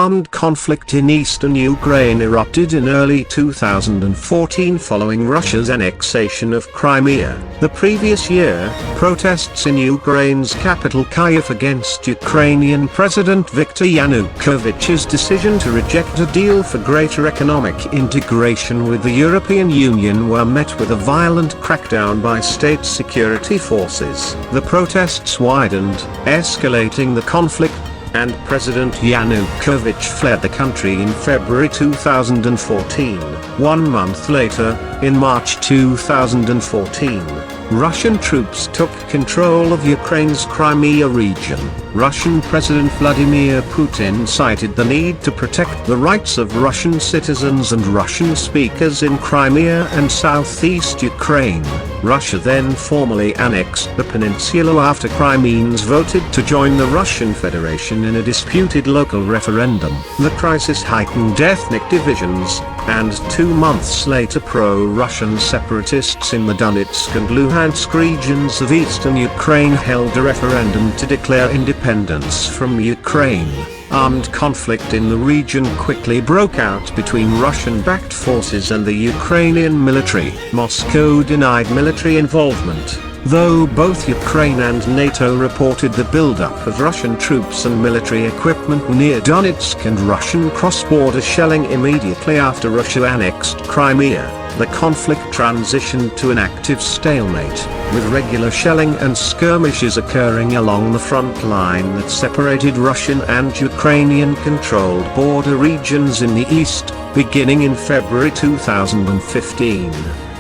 armed conflict in eastern Ukraine erupted in early 2014 following Russia's annexation of Crimea. The previous year, protests in Ukraine's capital Kyiv against Ukrainian President Viktor Yanukovych's decision to reject a deal for greater economic integration with the European Union were met with a violent crackdown by state security forces. The protests widened, escalating the conflict, and President Yanukovych fled the country in February 2014. 1 month later, in March 2014, Russian troops took control of Ukraine's Crimea region. Russian President Vladimir Putin cited the need to protect the rights of Russian citizens and Russian speakers in Crimea and southeast Ukraine. Russia then formally annexed the peninsula after Crimeans voted to join the Russian Federation in a disputed local referendum. The crisis heightened ethnic divisions, and 2 months later pro-Russian separatists in the Donetsk and Luhansk regions of eastern Ukraine held a referendum to declare independence from Ukraine. Armed conflict in the region quickly broke out between Russian-backed forces and the Ukrainian military. Moscow denied military involvement, though both Ukraine and NATO reported the buildup of Russian troops and military equipment near Donetsk and Russian cross-border shelling immediately after Russia annexed Crimea. The conflict transitioned to an active stalemate, with regular shelling and skirmishes occurring along the front line that separated Russian and Ukrainian-controlled border regions in the east, beginning in February 2015.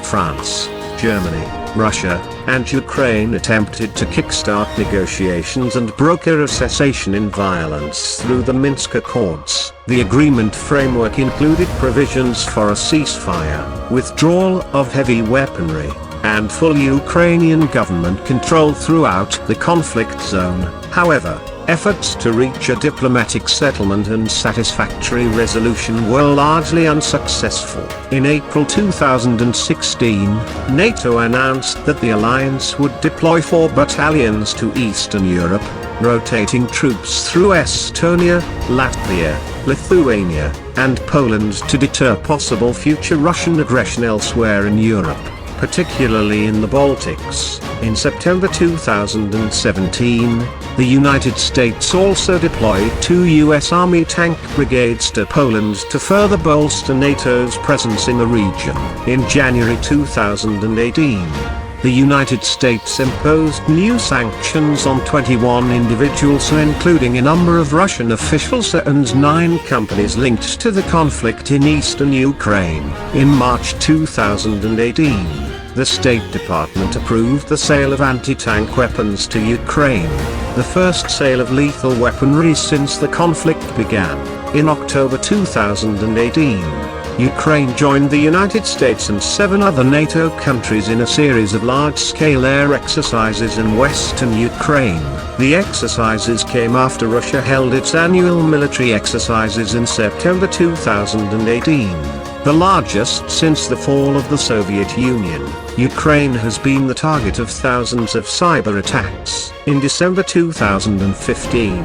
France, Germany, Russia, and Ukraine attempted to kickstart negotiations and broker a cessation in violence through the Minsk Accords. The agreement framework included provisions for a ceasefire, withdrawal of heavy weaponry, and full Ukrainian government control throughout the conflict zone. However, efforts to reach a diplomatic settlement and satisfactory resolution were largely unsuccessful. In April 2016, NATO announced that the alliance would deploy 4 battalions to Eastern Europe, rotating troops through Estonia, Latvia, Lithuania, and Poland to deter possible future Russian aggression elsewhere in Europe, particularly in the Baltics. In September 2017, the United States also deployed 2 U.S. Army tank brigades to Poland to further bolster NATO's presence in the region. In January 2018, the United States imposed new sanctions on 21 individuals, including a number of Russian officials and 9 companies linked to the conflict in eastern Ukraine. In March 2018, the State Department approved the sale of anti-tank weapons to Ukraine, the first sale of lethal weaponry since the conflict began. In October 2018, Ukraine joined the United States and 7 other NATO countries in a series of large-scale air exercises in western Ukraine. The exercises came after Russia held its annual military exercises in September 2018, the largest since the fall of the Soviet Union. Ukraine has been the target of thousands of cyber attacks. In December 2015,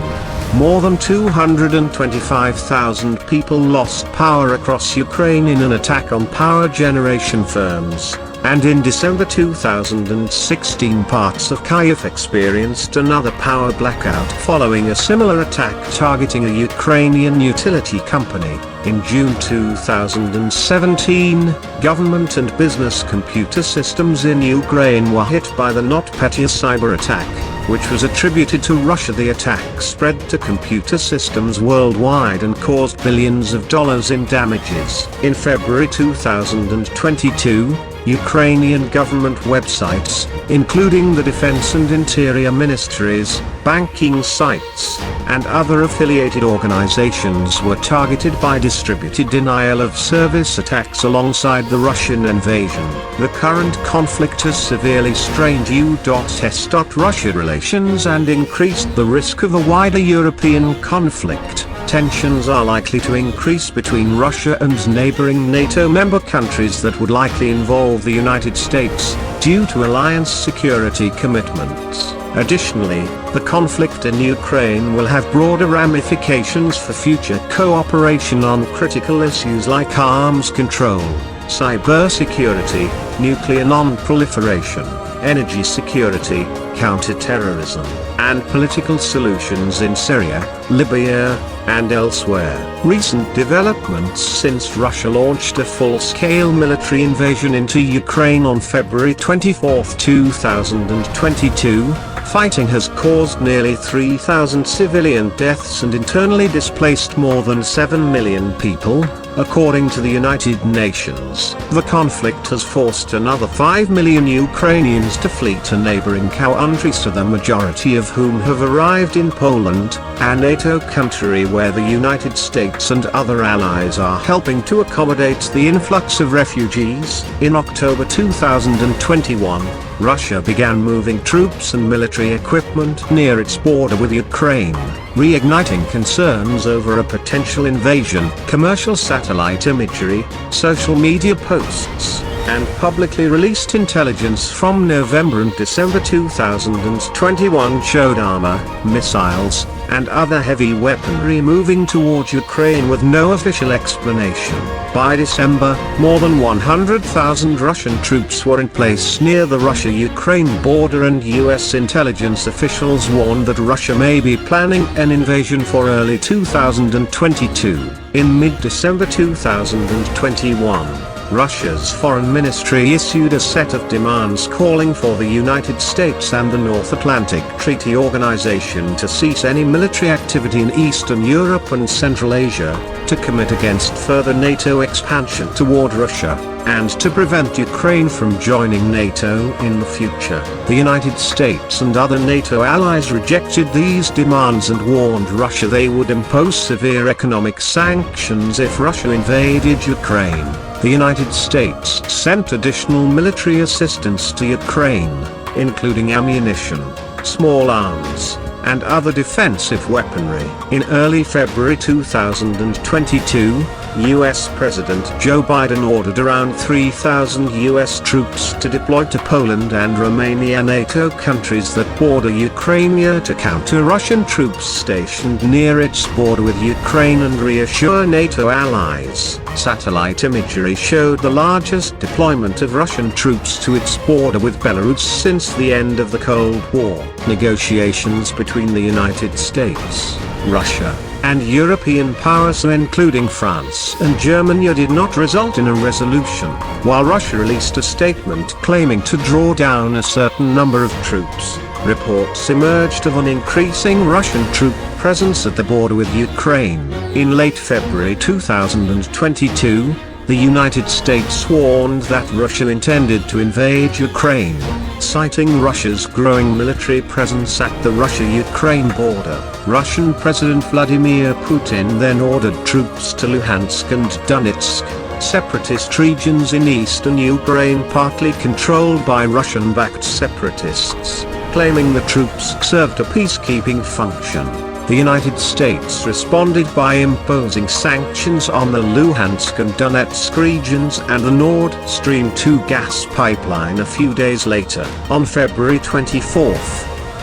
more than 225,000 people lost power across Ukraine in an attack on power generation firms, and in December 2016 parts of Kyiv experienced another power blackout following a similar attack targeting a Ukrainian utility company. In June 2017, government and business computer systems in Ukraine were hit by the NotPetya cyber attack, which was attributed to Russia. The attack spread to computer systems worldwide and caused billions of dollars in damages. In February 2022, Ukrainian government websites, including the Defense and Interior Ministries, banking sites, and other affiliated organizations were targeted by distributed denial-of-service attacks alongside the Russian invasion. The current conflict has severely strained U.S.-Russia relations and increased the risk of a wider European conflict. Tensions are likely to increase between Russia and neighboring NATO member countries that would likely involve the United States, due to alliance security commitments. Additionally, the conflict in Ukraine will have broader ramifications for future cooperation on critical issues like arms control, cybersecurity, nuclear non-proliferation, energy security, counter-terrorism, and political solutions in Syria, Libya, and elsewhere. Recent developments since Russia launched a full-scale military invasion into Ukraine on February 24, 2022, fighting has caused nearly 3,000 civilian deaths and internally displaced more than 7 million people, according to the United Nations. The conflict has forced another 5 million Ukrainians to flee to neighboring countries, to the majority of whom have arrived in Poland, a NATO country where the United States and other allies are helping to accommodate the influx of refugees. In October 2021, Russia began moving troops and military equipment near its border with Ukraine, reigniting concerns over a potential invasion. Commercial satellite imagery, social media posts, and publicly released intelligence from November and December 2021 showed armor, missiles, and other heavy weaponry moving towards Ukraine with no official explanation. By December, more than 100,000 Russian troops were in place near the Russia-Ukraine border, and US intelligence officials warned that Russia may be planning an invasion for early 2022. In mid-December 2021, Russia's foreign ministry issued a set of demands calling for the United States and the North Atlantic Treaty Organization to cease any military activity in Eastern Europe and Central Asia, to commit against further NATO expansion toward Russia, and to prevent Ukraine from joining NATO in the future. The United States and other NATO allies rejected these demands and warned Russia they would impose severe economic sanctions if Russia invaded Ukraine. The United States sent additional military assistance to Ukraine, including ammunition, small arms, and other defensive weaponry. In early February 2022, US President Joe Biden ordered around 3,000 US troops to deploy to Poland and Romania, NATO countries that border Ukraine, to counter Russian troops stationed near its border with Ukraine and reassure NATO allies. Satellite imagery showed the largest deployment of Russian troops to its border with Belarus since the end of the Cold War. Negotiations between the United States, Russia, and European powers, including France and Germany, did not result in a resolution, while Russia released a statement claiming to draw down a certain number of troops. Reports emerged of an increasing Russian troop presence at the border with Ukraine. In late February 2022, the United States warned that Russia intended to invade Ukraine, citing Russia's growing military presence at the Russia-Ukraine border. Russian President Vladimir Putin then ordered troops to Luhansk and Donetsk, separatist regions in eastern Ukraine partly controlled by Russian-backed separatists, claiming the troops served a peacekeeping function. The United States responded by imposing sanctions on the Luhansk and Donetsk regions and the Nord Stream 2 gas pipeline a few days later. On February 24,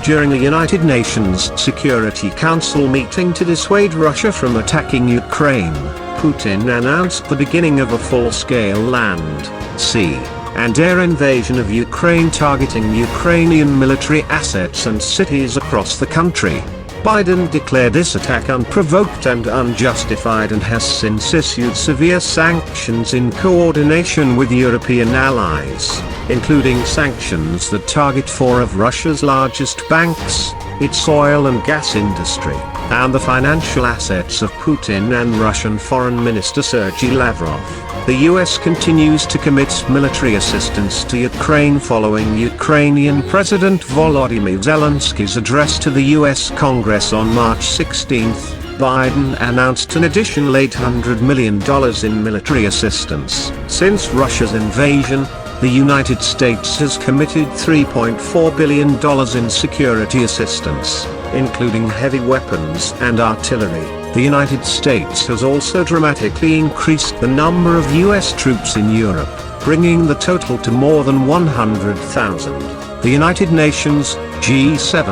during the United Nations Security Council meeting to dissuade Russia from attacking Ukraine, Putin announced the beginning of a full-scale land, sea, and air invasion of Ukraine targeting Ukrainian military assets and cities across the country. Biden declared this attack unprovoked and unjustified and has since issued severe sanctions in coordination with European allies, including sanctions that target four of Russia's largest banks, its oil and gas industry, and the financial assets of Putin and Russian Foreign Minister Sergei Lavrov. The US continues to commit military assistance to Ukraine following Ukrainian President Volodymyr Zelensky's address to the US Congress on March 16. Biden announced an additional $800 million in military assistance. Since Russia's invasion, the United States has committed $3.4 billion in security assistance, including heavy weapons and artillery. The United States has also dramatically increased the number of US troops in Europe, bringing the total to more than 100,000. The United Nations, G7,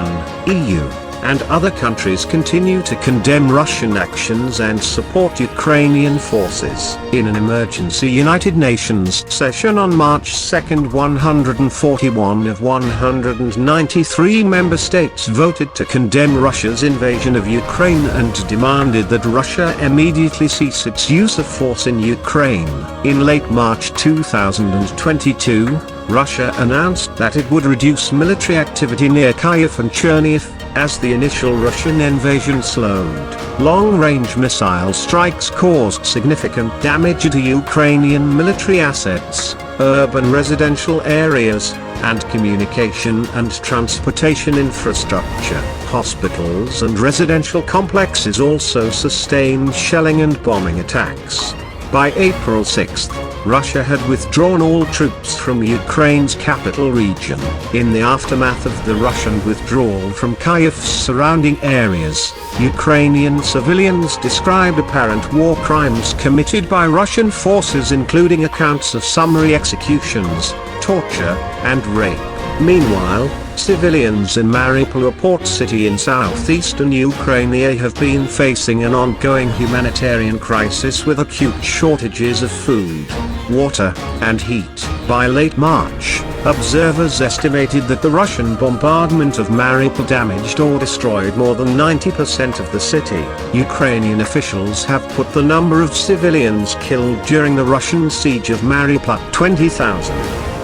EU, and other countries continue to condemn Russian actions and support Ukrainian forces. In an emergency United Nations session on March 2, 141 of 193 member states voted to condemn Russia's invasion of Ukraine and demanded that Russia immediately cease its use of force in Ukraine. In late March 2022, Russia announced that it would reduce military activity near Kyiv and Chernihiv, as the initial Russian invasion slowed. Long-range missile strikes caused significant damage to Ukrainian military assets, urban residential areas, and communication and transportation infrastructure. Hospitals and residential complexes also sustained shelling and bombing attacks. By April 6, Russia had withdrawn all troops from Ukraine's capital region. In the aftermath of the Russian withdrawal from Kyiv's surrounding areas, Ukrainian civilians described apparent war crimes committed by Russian forces, including accounts of summary executions, torture, and rape. Meanwhile, civilians in Mariupol, a port city in southeastern Ukraine, have been facing an ongoing humanitarian crisis with acute shortages of food, water, and heat. By late March, observers estimated that the Russian bombardment of Mariupol damaged or destroyed more than 90% of the city. Ukrainian officials have put the number of civilians killed during the Russian siege of Mariupol at 20,000.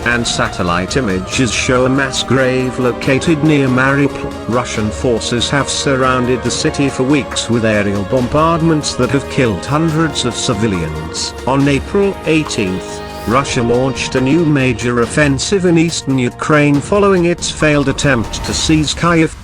And satellite images show a mass grave located near Mariupol. Russian forces have surrounded the city for weeks with aerial bombardments that have killed hundreds of civilians. On April 18, Russia launched a new major offensive in eastern Ukraine following its failed attempt to seize Kyiv.